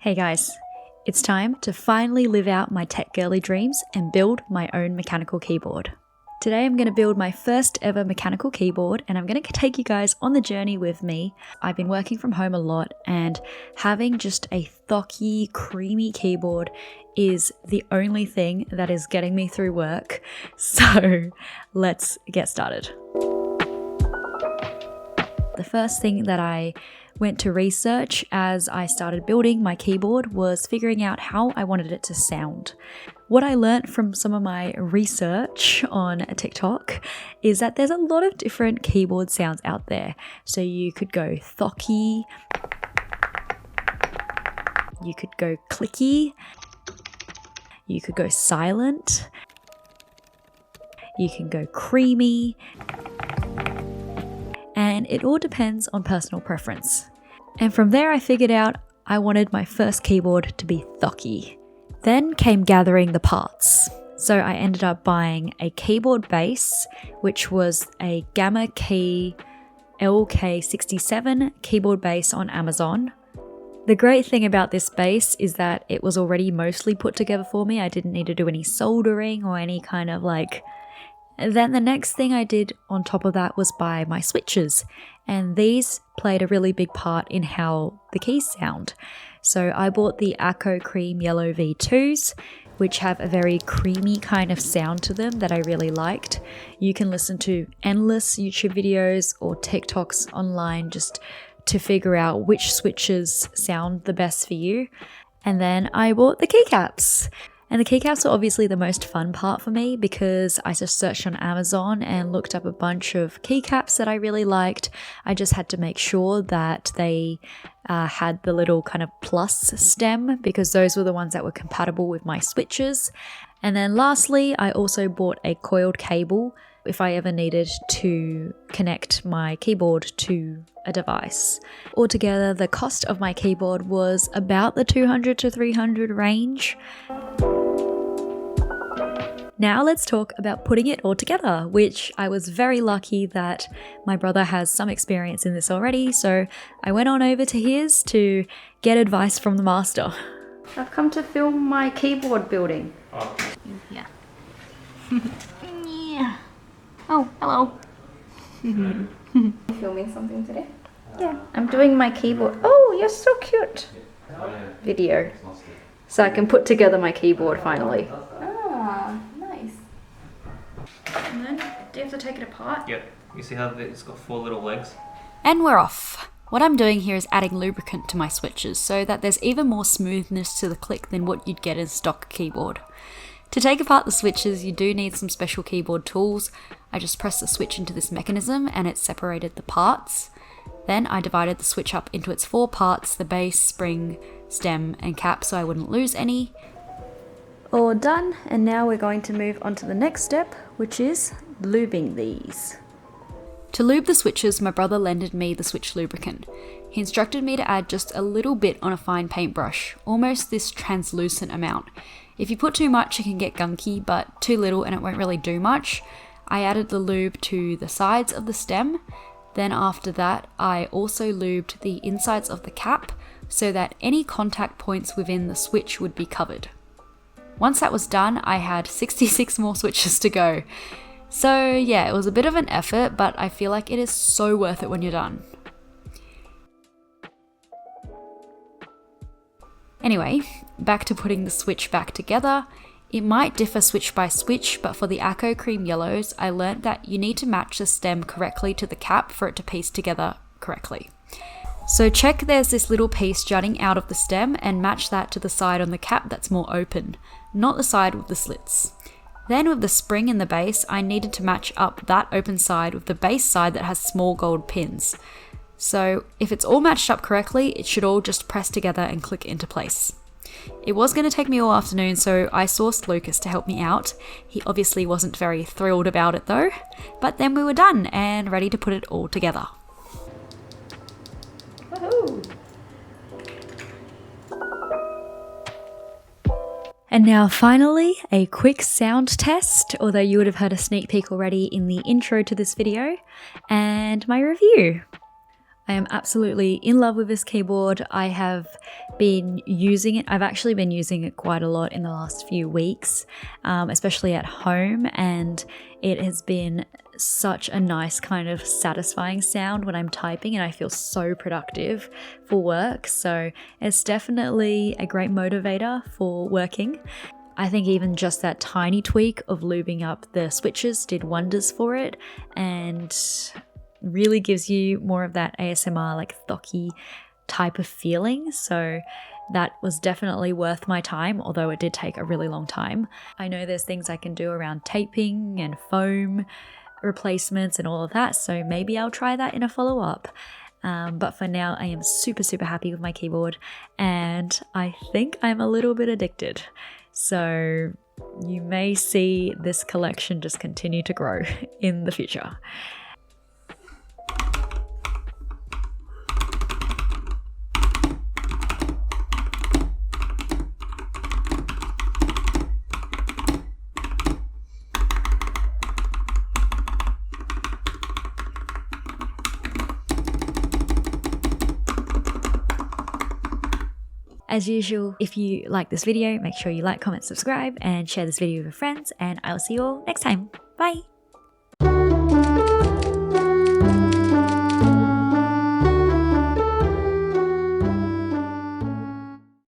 Hey guys, it's time to finally live out my tech girly dreams and build my own mechanical keyboard. Today I'm going to build my first ever mechanical keyboard and I'm going to take you guys on the journey with me. I've been working from home a lot and having just a thocky, creamy keyboard is the only thing that is getting me through work. So let's get started. The first thing that I went to research as I started building my keyboard was figuring out how I wanted it to sound. What I learnt from some of my research on TikTok is that there's a lot of different keyboard sounds out there. So you could go thocky, you could go clicky, you could go silent, you can go creamy, and it all depends on personal preference. And from there I figured out I wanted my first keyboard to be thocky. Then came gathering the parts. So I ended up buying a keyboard base, which was a Gamma Key LK67 keyboard base on Amazon. The great thing about this base is that it was already mostly put together for me. I didn't need to do any soldering or any kind of Then the next thing I did on top of that was buy my switches, and these played a really big part in how the keys sound. So I bought the Acco Cream Yellow V2s, which have a very creamy kind of sound to them that I really liked. You can listen to endless YouTube videos or TikToks online just to figure out which switches sound the best for you. And then I bought the keycaps. And the keycaps are obviously the most fun part for me because I just searched on Amazon and looked up a bunch of keycaps that I really liked. I just had to make sure that they had the little kind of plus stem because those were the ones that were compatible with my switches. And then lastly, I also bought a coiled cable if I ever needed to connect my keyboard to a device. Altogether, the cost of my keyboard was about the $200 to $300 range. Now let's talk about putting it all together, which I was very lucky that my brother has some experience in this already, so I went on over to his to get advice from the master. I've come to film my keyboard building. Oh. Yeah. Yeah. Oh, hello. Filming something today? Yeah, I'm doing my keyboard. Oh, you're so cute. Video. So I can put together my keyboard finally. Ah, nice. And then, do you have to take it apart? Yep. You see how it's got 4 little legs? And we're off. What I'm doing here is adding lubricant to my switches so that there's even more smoothness to the click than what you'd get in stock keyboard. To take apart the switches, you do need some special keyboard tools. I just pressed the switch into this mechanism and it separated the parts. Then I divided the switch up into its 4 parts, the base, spring, stem and cap, so I wouldn't lose any. All done, and now we're going to move on to the next step, which is lubing these. To lube the switches, my brother lended me the switch lubricant. He instructed me to add just a little bit on a fine paintbrush, almost this translucent amount. If you put too much, it can get gunky, but too little and it won't really do much. I added the lube to the sides of the stem. Then after that, I also lubed the insides of the cap so that any contact points within the switch would be covered. Once that was done, I had 66 more switches to go. So yeah, it was a bit of an effort, but I feel like it is so worth it when you're done. Anyway, back to putting the switch back together. It might differ switch by switch, but for the Acco Cream Yellows, I learnt that you need to match the stem correctly to the cap for it to piece together correctly. So check there's this little piece jutting out of the stem and match that to the side on the cap that's more open, not the side with the slits. Then with the spring in the base, I needed to match up that open side with the base side that has small gold pins. So if it's all matched up correctly, it should all just press together and click into place. It was going to take me all afternoon, so I sourced Lucas to help me out. He obviously wasn't very thrilled about it though, but then we were done and ready to put it all together. Woohoo! And now finally, a quick sound test, although you would have heard a sneak peek already in the intro to this video, and my review. I am absolutely in love with this keyboard. I have been using it. I've actually been using it quite a lot in the last few weeks, especially at home, and it has been such a nice kind of satisfying sound when I'm typing, and I feel so productive for work. So it's definitely a great motivator for working. I think even just that tiny tweak of lubing up the switches did wonders for it, and really gives you more of that ASMR like thocky type of feeling. So that was definitely worth my time, although it did take a really long time. I know there's things I can do around taping and foam replacements and all of that, so maybe I'll try that in a follow-up. But for now, I am super, super happy with my keyboard, and I think I'm a little bit addicted. So you may see this collection just continue to grow in the future. As usual, if you like this video, make sure you like, comment, subscribe, and share this video with your friends, and I'll see you all next time. Bye!